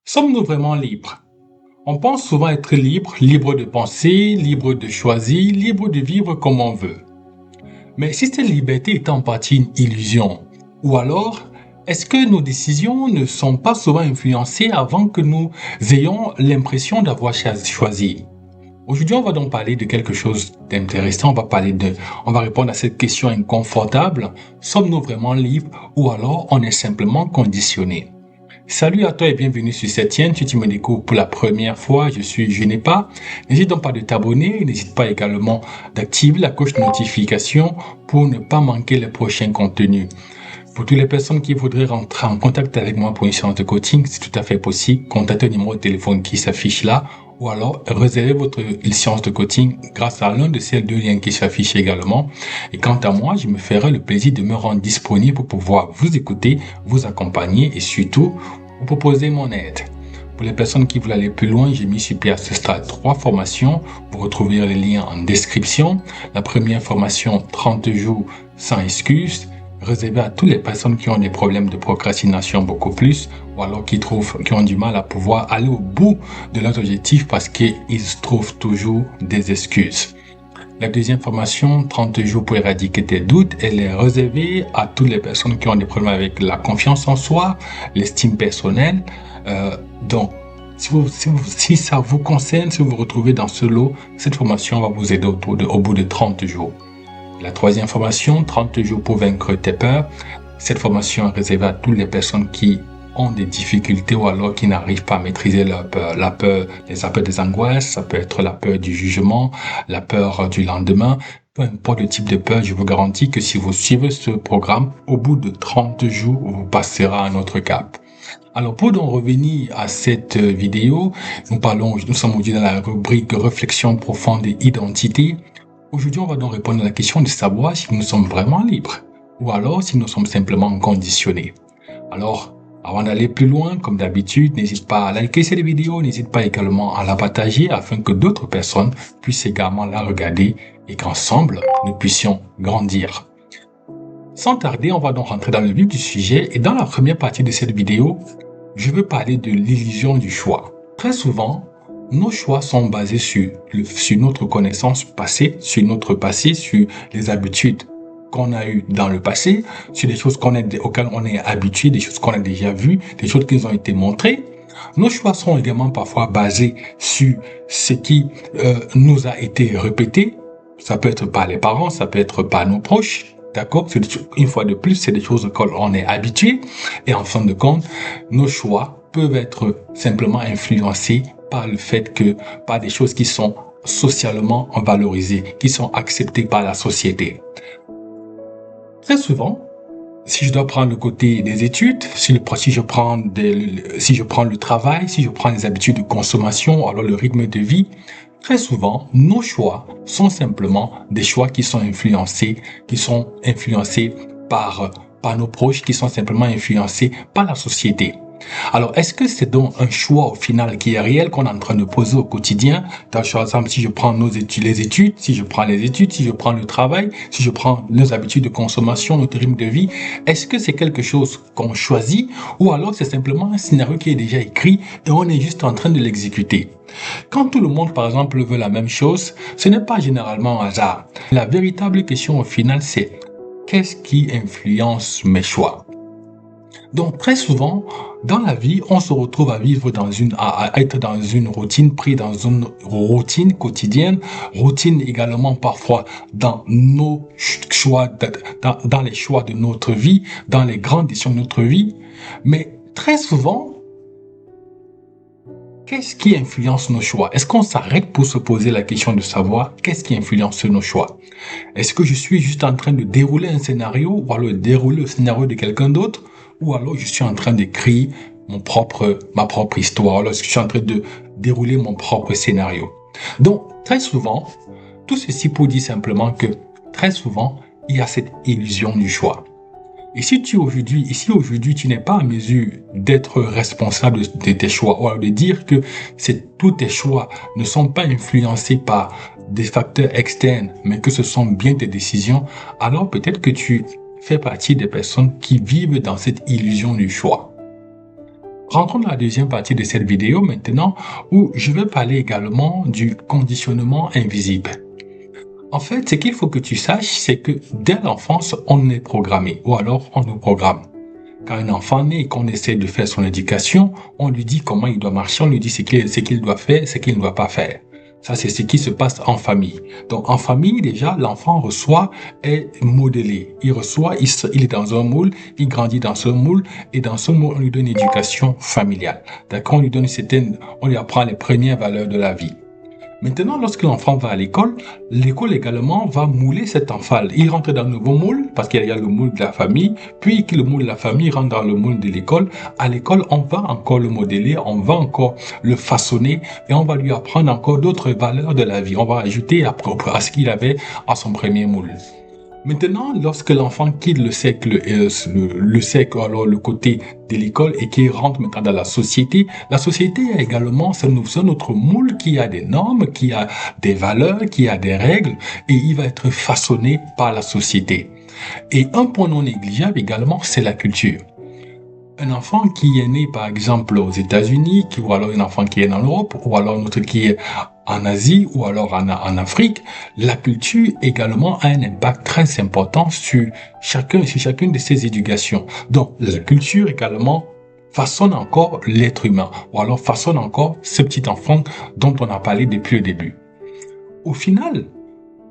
Sommes-nous vraiment libres? On pense souvent être libre, libre de penser, libre de choisir, libre de vivre comme on veut. Mais si cette liberté est en partie une illusion, ou alors est-ce que nos décisions ne sont pas souvent influencées avant que nous ayons l'impression d'avoir choisi? Aujourd'hui, on va donc parler de quelque chose d'intéressant. On va répondre à cette question inconfortable. Sommes-nous vraiment libres ou alors on est simplement conditionné? Salut à toi et bienvenue sur cette chaîne. Si tu me découvres pour la première fois, je suis Genepa. N'hésite donc pas de t'abonner. N'hésite pas également d'activer la cloche de notification pour ne pas manquer les prochains contenus. Pour toutes les personnes qui voudraient rentrer en contact avec moi pour une séance de coaching, c'est tout à fait possible. Contactez le numéro de téléphone qui s'affiche là ou alors réservez votre séance de coaching grâce à l'un de ces deux liens qui s'affichent également. Et quant à moi, je me ferai le plaisir de me rendre disponible pour pouvoir vous écouter, vous accompagner et surtout vous proposer mon aide. Pour les personnes qui veulent aller plus loin, j'ai mis sur pied à ce stade 3 formations. Vous retrouverez les liens en description. La première formation, 30 jours sans excuses, réservé à toutes les personnes qui ont des problèmes de procrastination beaucoup plus, ou alors qui ont du mal à pouvoir aller au bout de leurs objectifs parce qu'ils trouvent toujours des excuses. La deuxième formation, 30 jours pour éradiquer tes doutes, elle est réservée à toutes les personnes qui ont des problèmes avec la confiance en soi, l'estime personnelle. Donc, si ça vous concerne, si vous vous retrouvez dans ce lot, cette formation va vous aider au bout de 30 jours. La troisième formation, 30 jours pour vaincre tes peurs. Cette formation est réservée à toutes les personnes qui ont des difficultés ou alors qui n'arrivent pas à maîtriser leur peur. La peur, les appels des angoisses, ça peut être la peur du jugement, la peur du lendemain. Peu importe le type de peur, je vous garantis que si vous suivez ce programme, au bout de 30 jours, vous passerez à un autre cap. Alors, pour donc revenir à cette vidéo, nous sommes aujourd'hui dans la rubrique réflexion profonde et identité. Aujourd'hui, on va donc répondre à la question de savoir si nous sommes vraiment libres ou alors si nous sommes simplement conditionnés. Alors, avant d'aller plus loin, comme d'habitude, n'hésite pas à liker cette vidéo, n'hésite pas également à la partager afin que d'autres personnes puissent également la regarder et qu'ensemble, nous puissions grandir. Sans tarder, on va donc rentrer dans le vif du sujet et dans la première partie de cette vidéo, je veux parler de l'illusion du choix. Très souvent, nos choix sont basés sur notre connaissance passée, sur notre passé, sur les habitudes qu'on a eues dans le passé, sur des choses auxquelles on est habitué, des choses qu'on a déjà vues, des choses qui nous ont été montrées. Nos choix sont également parfois basés sur ce qui nous a été répété. Ça peut être par les parents, ça peut être par nos proches. D'accord? Une fois de plus, c'est des choses auxquelles on est habitué. Et en fin de compte, nos choix peuvent être simplement influencés par des choses qui sont socialement valorisées, qui sont acceptées par la société. Très souvent, si je dois prendre le côté des études, si je prends le travail, si je prends les habitudes de consommation, alors le rythme de vie, très souvent, nos choix sont simplement des choix qui sont influencés par nos proches, qui sont simplement influencés par la société. Alors, est-ce que c'est donc un choix au final qui est réel qu'on est en train de poser au quotidien? Par exemple, si je prends les études, si je prends le travail, si je prends nos habitudes de consommation, notre rythme de vie, est-ce que c'est quelque chose qu'on choisit ou alors c'est simplement un scénario qui est déjà écrit et on est juste en train de l'exécuter? Quand tout le monde, par exemple, veut la même chose, ce n'est pas généralement un hasard. La véritable question au final, c'est qu'est-ce qui influence mes choix? Donc, très souvent, dans la vie, on se retrouve à être dans une routine, pris dans une routine quotidienne, routine également parfois dans nos choix, dans les choix de notre vie, dans les grandes décisions de notre vie. Mais très souvent, qu'est-ce qui influence nos choix? Est-ce qu'on s'arrête pour se poser la question de savoir qu'est-ce qui influence nos choix? Est-ce que je suis juste en train de dérouler un scénario ou alors dérouler le scénario de quelqu'un d'autre? Ou alors je suis en train d'écrire ma propre histoire, alors je suis en train de dérouler mon propre scénario. Donc, très souvent, tout ceci pour dire simplement que très souvent, il y a cette illusion du choix. Et si aujourd'hui tu n'es pas en mesure d'être responsable de tes choix, ou alors de dire que tous tes choix ne sont pas influencés par des facteurs externes, mais que ce sont bien tes décisions, alors peut-être que tu fais partie des personnes qui vivent dans cette illusion du choix. Rentrons dans la deuxième partie de cette vidéo maintenant où je vais parler également du conditionnement invisible. En fait, ce qu'il faut que tu saches, c'est que dès l'enfance, on est programmé ou alors on nous programme. Quand un enfant naît et qu'on essaie de faire son éducation, on lui dit comment il doit marcher, on lui dit ce qu'il doit faire, ce qu'il ne doit pas faire. Ça, c'est ce qui se passe en famille. Donc, en famille, déjà, l'enfant reçoit, est modélé. Il reçoit, il est dans un moule, il grandit dans ce moule, et dans ce moule, on lui donne une éducation familiale. D'accord? On lui apprend les premières valeurs de la vie. Maintenant, lorsque l'enfant va à l'école également va mouler cet enfant. Il rentre dans le nouveau moule, parce qu'il y a le moule de la famille, puis que le moule de la famille rentre dans le moule de l'école. À l'école, on va encore le modeler, on va encore le façonner, et on va lui apprendre encore d'autres valeurs de la vie. On va ajouter à ce qu'il avait à son premier moule. Maintenant, lorsque l'enfant quitte le cercle, alors le côté de l'école et qu'il rentre maintenant dans la société a également c'est notre moule qui a des normes, qui a des valeurs, qui a des règles et il va être façonné par la société. Et un point non négligeable également, c'est la culture. Un enfant qui est né par exemple aux États-Unis, ou alors un enfant qui est en Europe, ou alors un autre qui est en Asie, ou alors en Afrique, la culture également a un impact très important sur chacune de ces éducations. Donc la culture également façonne encore l'être humain, ou alors façonne encore ce petit enfant dont on a parlé depuis le début. Au final,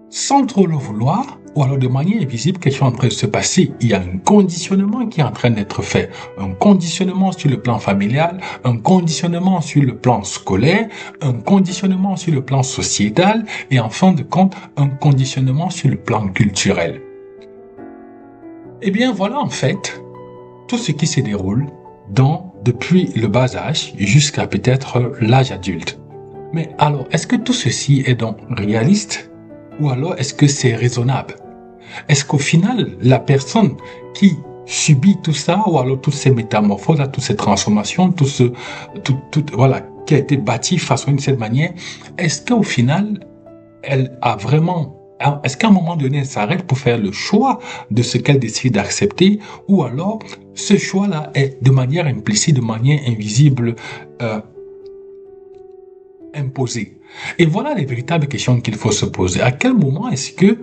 sans trop le vouloir, ou alors de manière invisible, quelque chose est en train de se passer. Il y a un conditionnement qui est en train d'être fait. Un conditionnement sur le plan familial, un conditionnement sur le plan scolaire, un conditionnement sur le plan sociétal et en fin de compte, un conditionnement sur le plan culturel. Eh bien voilà en fait tout ce qui se déroule depuis le bas âge jusqu'à peut-être l'âge adulte. Mais alors, est-ce que tout ceci est donc réaliste? Ou alors, est-ce que c'est raisonnable? Est-ce qu'au final, la personne qui subit tout ça, ou alors toutes ces métamorphoses, toutes ces transformations, voilà, qui a été bâti façonné de cette manière, est-ce qu'au final, est-ce qu'à un moment donné, elle s'arrête pour faire le choix de ce qu'elle décide d'accepter, ou alors ce choix-là est de manière implicite, de manière invisible, imposé. Et voilà les véritables questions qu'il faut se poser. À quel moment est-ce que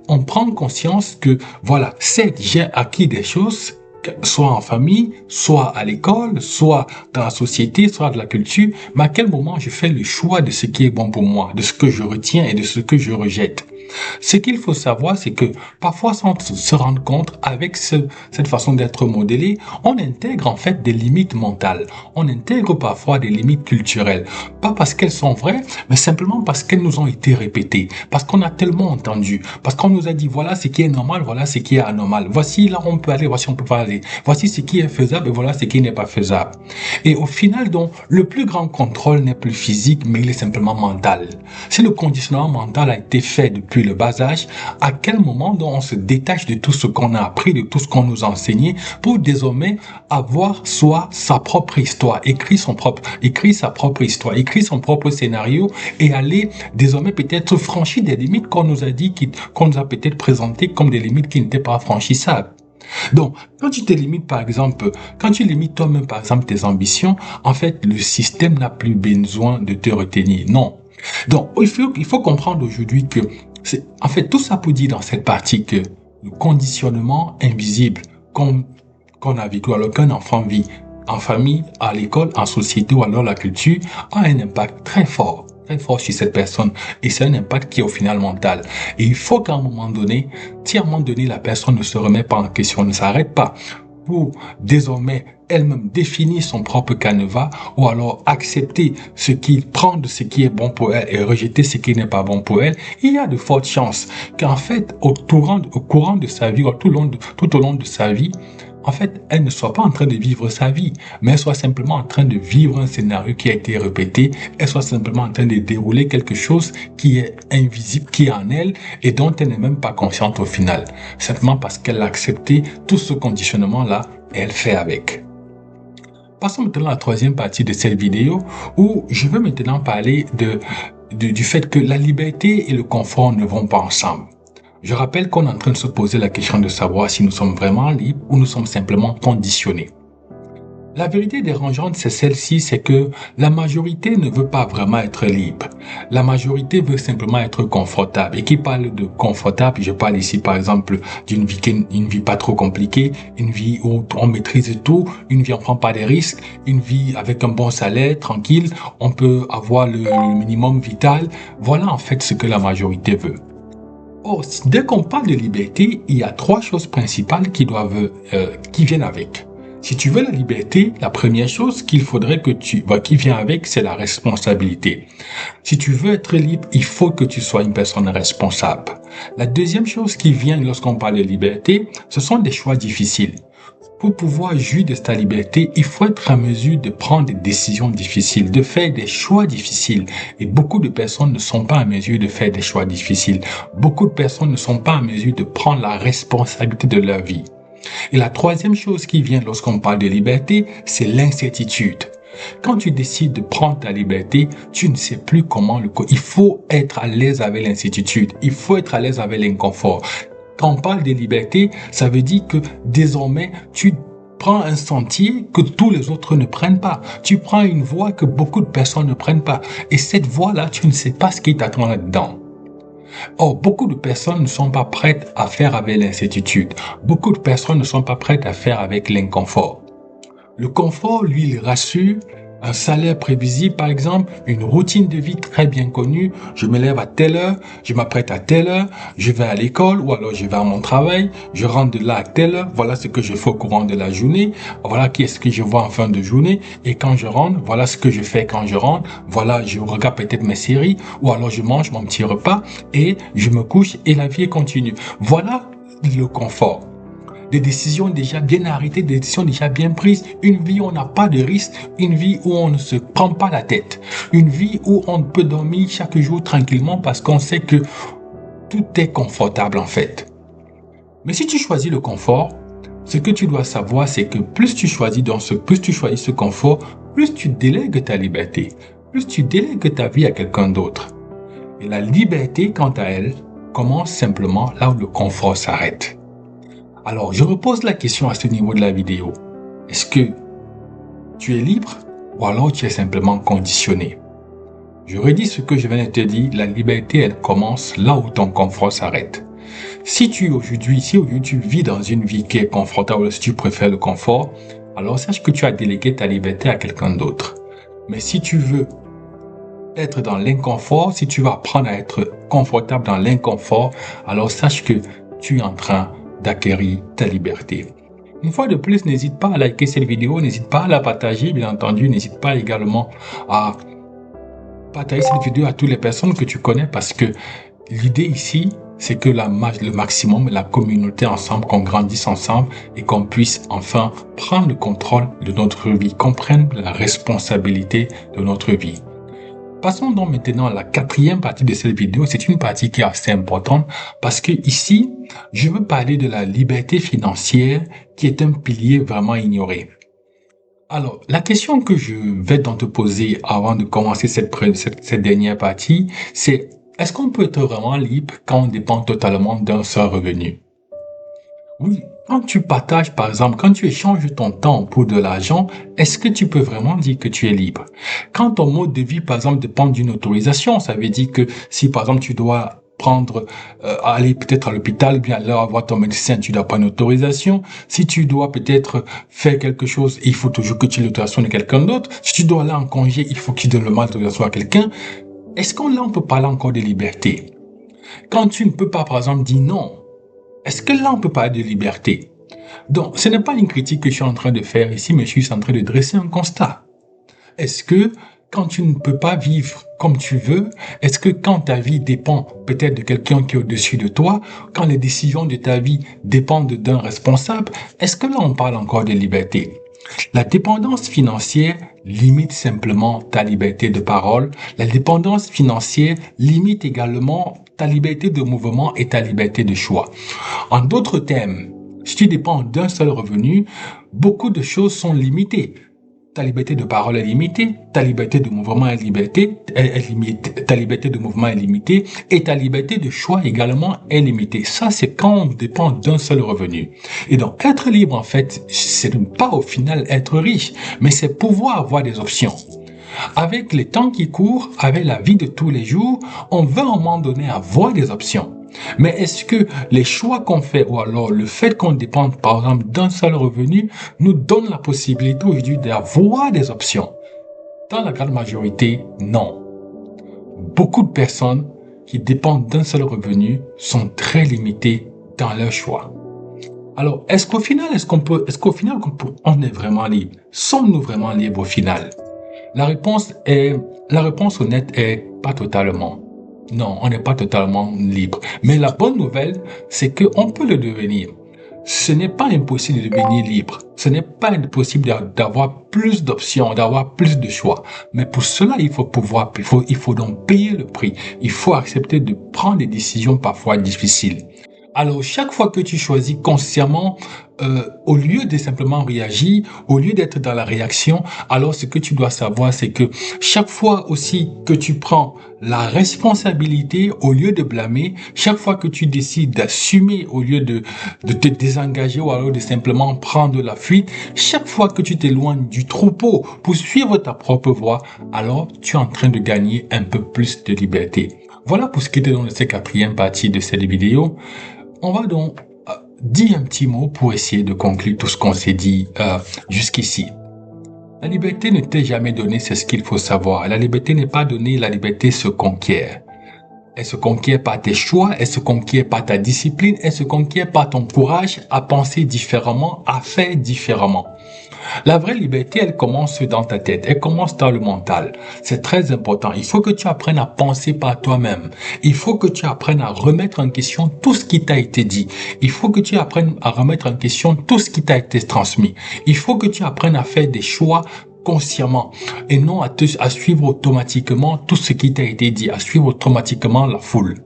on prend conscience que, voilà, certes, j'ai acquis des choses, soit en famille, soit à l'école, soit dans la société, soit de la culture, mais à quel moment je fais le choix de ce qui est bon pour moi, de ce que je retiens et de ce que je rejette? Ce qu'il faut savoir, c'est que parfois, sans se rendre compte, avec cette façon d'être modélé, on intègre en fait des limites mentales. On intègre parfois des limites culturelles. Pas parce qu'elles sont vraies, mais simplement parce qu'elles nous ont été répétées. Parce qu'on a tellement entendu. Parce qu'on nous a dit, voilà ce qui est normal, voilà ce qui est anormal. Voici là où on peut aller, voici où on peut pas aller. Voici ce qui est faisable et voilà ce qui n'est pas faisable. Et au final, donc, le plus grand contrôle n'est plus physique, mais il est simplement mental. Si le conditionnement mental a été fait depuis le bas âge, à quel moment donc on se détache de tout ce qu'on a appris, de tout ce qu'on nous a enseigné, pour désormais avoir soit sa propre histoire, écrire sa propre histoire, écrire son propre scénario et aller désormais peut-être franchir des limites qu'on nous a dit, qu'on nous a peut-être présentées comme des limites qui n'étaient pas franchissables. Donc, quand tu te limites, par exemple, quand tu limites toi-même, par exemple, tes ambitions, en fait, le système n'a plus besoin de te retenir. Non. Donc, il faut comprendre aujourd'hui que en fait, tout ça pour dire dans cette partie que le conditionnement invisible qu'on a vécu alors qu'un enfant vit en famille, à l'école, en société ou alors la culture a un impact très fort sur cette personne et c'est un impact qui est au final mental. Et il faut qu'à un moment donné, la personne ne se remet pas en question, ne s'arrête pas pour désormais elle-même définir son propre canevas ou alors accepter prendre ce qui est bon pour elle et rejeter ce qui n'est pas bon pour elle, il y a de fortes chances qu'en fait, au courant de sa vie, tout au long de sa vie, en fait, elle ne soit pas en train de vivre sa vie, mais elle soit simplement en train de vivre un scénario qui a été répété, elle soit simplement en train de dérouler quelque chose qui est invisible, qui est en elle et dont elle n'est même pas consciente au final. Simplement parce qu'elle a accepté tout ce conditionnement-là et elle fait avec. Passons maintenant à la troisième partie de cette vidéo où je veux maintenant parler du fait que la liberté et le confort ne vont pas ensemble. Je rappelle qu'on est en train de se poser la question de savoir si nous sommes vraiment libres ou nous sommes simplement conditionnés. La vérité dérangeante, c'est celle-ci, c'est que la majorité ne veut pas vraiment être libre. La majorité veut simplement être confortable. Et qui parle de confortable, je parle ici par exemple une vie pas trop compliquée, une vie où on maîtrise tout, une vie où on prend pas des risques, une vie avec un bon salaire, tranquille, on peut avoir le minimum vital. Voilà en fait ce que la majorité veut. Or, dès qu'on parle de liberté, il y a trois choses principales qui viennent avec. Si tu veux la liberté, la première chose qui vient avec, c'est la responsabilité. Si tu veux être libre, il faut que tu sois une personne responsable. La deuxième chose qui vient lorsqu'on parle de liberté, ce sont des choix difficiles. Pour pouvoir jouir de ta liberté, il faut être en mesure de prendre des décisions difficiles, de faire des choix difficiles. Et beaucoup de personnes ne sont pas en mesure de faire des choix difficiles. Beaucoup de personnes ne sont pas en mesure de prendre la responsabilité de leur vie. Et la troisième chose qui vient lorsqu'on parle de liberté, c'est l'incertitude. Quand tu décides de prendre ta liberté, tu ne sais plus il faut être à l'aise avec l'incertitude. Il faut être à l'aise avec l'inconfort. Quand on parle de liberté, ça veut dire que désormais, tu prends un sentier que tous les autres ne prennent pas. Tu prends une voie que beaucoup de personnes ne prennent pas. Et cette voie-là, tu ne sais pas ce qui t'attend là-dedans. Or, beaucoup de personnes ne sont pas prêtes à faire avec l'incertitude. Beaucoup de personnes ne sont pas prêtes à faire avec l'inconfort. Le confort, lui, il rassure. Un salaire prévisible, par exemple, une routine de vie très bien connue. Je me lève à telle heure, je m'apprête à telle heure, je vais à l'école ou alors je vais à mon travail, je rentre de là à telle heure, voilà ce que je fais au courant de la journée, voilà qui est-ce que je vois en fin de journée et quand je rentre, voilà ce que je fais quand je rentre, voilà je regarde peut-être mes séries ou alors je mange mon petit repas et je me couche et la vie continue. Voilà le confort. Des décisions déjà bien arrêtées, des décisions déjà bien prises, une vie où on n'a pas de risque, une vie où on ne se prend pas la tête, une vie où on peut dormir chaque jour tranquillement parce qu'on sait que tout est confortable en fait. Mais si tu choisis le confort, ce que tu dois savoir, c'est que plus tu choisis ce confort, plus tu délègues ta liberté, plus tu délègues ta vie à quelqu'un d'autre. Et la liberté, quant à elle, commence simplement là où le confort s'arrête. Alors, je repose la question à ce niveau de la vidéo. Est-ce que tu es libre ou alors tu es simplement conditionné? Je redis ce que je viens de te dire, la liberté, elle commence là où ton confort s'arrête. Si aujourd'hui tu vis dans une vie qui est confortable, si tu préfères le confort, alors sache que tu as délégué ta liberté à quelqu'un d'autre. Mais si tu veux être dans l'inconfort, si tu veux apprendre à être confortable dans l'inconfort, alors sache que tu es en train d'acquérir ta liberté. Une fois de plus, n'hésite pas à liker cette vidéo, n'hésite pas à la partager, bien entendu, n'hésite pas également à partager cette vidéo à toutes les personnes que tu connais parce que l'idée ici, c'est que le maximum, la communauté ensemble, qu'on grandisse ensemble et qu'on puisse enfin prendre le contrôle de notre vie, qu'on prenne la responsabilité de notre vie. Passons donc maintenant à la quatrième partie de cette vidéo. C'est une partie qui est assez importante parce que ici, je veux parler de la liberté financière qui est un pilier vraiment ignoré. Alors, la question que je vais donc te poser avant de commencer cette dernière partie, c'est est-ce qu'on peut être vraiment libre quand on dépend totalement d'un seul revenu? Oui, quand tu partages, par exemple, quand tu échanges ton temps pour de l'argent, est-ce que tu peux vraiment dire que tu es libre? Quand ton mode de vie, par exemple, dépend d'une autorisation, ça veut dire que si, par exemple, tu dois aller peut-être à l'hôpital, bien alors voir ton médecin, tu dois prendre une autorisation. Si tu dois peut-être faire quelque chose, il faut toujours que tu aies l'autorisation de quelqu'un d'autre. Si tu dois aller en congé, il faut qu'il donne l'autorisation à quelqu'un. Est-ce on peut parler encore de liberté? Quand tu ne peux pas, par exemple, dire non, est-ce que là, on peut parler de liberté? Donc, ce n'est pas une critique que je suis en train de faire ici, mais je suis en train de dresser un constat. Est-ce que quand tu ne peux pas vivre comme tu veux, est-ce que quand ta vie dépend peut-être de quelqu'un qui est au-dessus de toi, quand les décisions de ta vie dépendent d'un responsable, est-ce que là, on parle encore de liberté? La dépendance financière limite simplement ta liberté de parole. La dépendance financière limite également ta liberté de mouvement et ta liberté de choix. En d'autres termes, si tu dépends d'un seul revenu, beaucoup de choses sont limitées. Ta liberté de parole est limitée, ta liberté de mouvement est limitée, ta liberté de mouvement est limitée et ta liberté de choix également est limitée. Ça, c'est quand on dépend d'un seul revenu. Et donc, être libre, en fait, c'est ne pas au final être riche, mais c'est pouvoir avoir des options. Avec les temps qui courent, avec la vie de tous les jours, on veut à un moment donné avoir des options. Mais est-ce que les choix qu'on fait ou alors le fait qu'on dépende par exemple d'un seul revenu nous donne la possibilité aujourd'hui d'avoir des options? Dans la grande majorité, non. Beaucoup de personnes qui dépendent d'un seul revenu sont très limitées dans leur choix. Alors, est-ce qu'au final, on est vraiment libre? Sommes-nous vraiment libres au final? La réponse honnête est pas totalement. Non, on n'est pas totalement libre. Mais la bonne nouvelle, c'est qu'on peut le devenir. Ce n'est pas impossible de devenir libre. Ce n'est pas impossible d'avoir plus d'options, d'avoir plus de choix. Mais pour cela, il faut donc payer le prix. Il faut accepter de prendre des décisions parfois difficiles. Alors, chaque fois que tu choisis consciemment, au lieu de simplement réagir, au lieu d'être dans la réaction, alors ce que tu dois savoir, c'est que chaque fois aussi que tu prends la responsabilité, au lieu de blâmer, chaque fois que tu décides d'assumer, au lieu de te désengager ou alors de simplement prendre la fuite, chaque fois que tu t'éloignes du troupeau pour suivre ta propre voie, alors tu es en train de gagner un peu plus de liberté. Voilà pour ce qui était dans cette quatrième partie de cette vidéo. On va donc dire un petit mot pour essayer de conclure tout ce qu'on s'est dit jusqu'ici. La liberté ne t'est jamais donnée, c'est ce qu'il faut savoir. La liberté n'est pas donnée, la liberté se conquiert. Elle se conquiert par tes choix, elle se conquiert par ta discipline, elle se conquiert par ton courage à penser différemment, à faire différemment. La vraie liberté, elle commence dans ta tête, elle commence dans le mental. C'est très important. Il faut que tu apprennes à penser par toi-même. Il faut que tu apprennes à remettre en question tout ce qui t'a été dit. Il faut que tu apprennes à remettre en question tout ce qui t'a été transmis. Il faut que tu apprennes à faire des choix consciemment et non à suivre automatiquement tout ce qui t'a été dit, à suivre automatiquement la foule.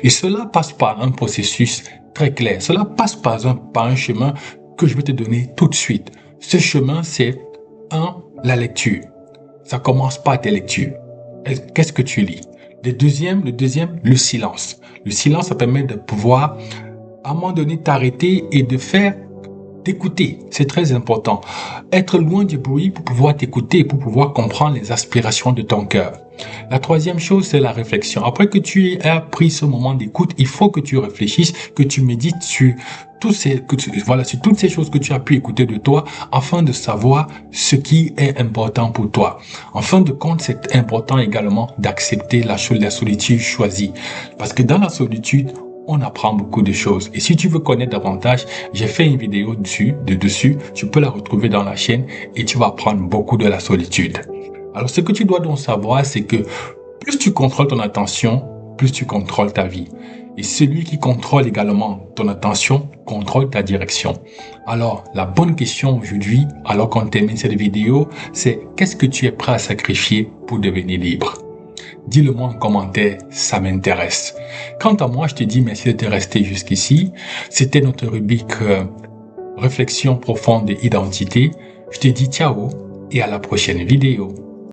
Et cela passe par un processus très clair. Cela passe par un chemin que je vais te donner tout de suite. Ce chemin, c'est la lecture. Ça commence par tes lectures. Qu'est-ce que tu lis? Le deuxième, le silence. Le silence, ça permet de pouvoir, à un moment donné, t'arrêter et d'écouter. C'est très important. Être loin du bruit pour pouvoir t'écouter et pour pouvoir comprendre les aspirations de ton cœur. La troisième chose, c'est la réflexion. Après que tu aies pris ce moment d'écoute, il faut que tu réfléchisses, que tu médites sur sur toutes ces choses que tu as pu écouter de toi, afin de savoir ce qui est important pour toi. En fin de compte, c'est important également d'accepter la solitude choisie. Parce que dans la solitude, on apprend beaucoup de choses. Et si tu veux connaître davantage, j'ai fait une vidéo dessus. Tu peux la retrouver dans la chaîne et tu vas apprendre beaucoup de la solitude. Alors, ce que tu dois donc savoir, c'est que plus tu contrôles ton attention, plus tu contrôles ta vie. Et celui qui contrôle également ton attention, contrôle ta direction. Alors, la bonne question aujourd'hui, alors qu'on termine cette vidéo, c'est qu'est-ce que tu es prêt à sacrifier pour devenir libre? Dis-le-moi en commentaire, ça m'intéresse. Quant à moi, je te dis merci de rester jusqu'ici. C'était notre rubrique réflexion profonde et identité. Je te dis ciao et à la prochaine vidéo.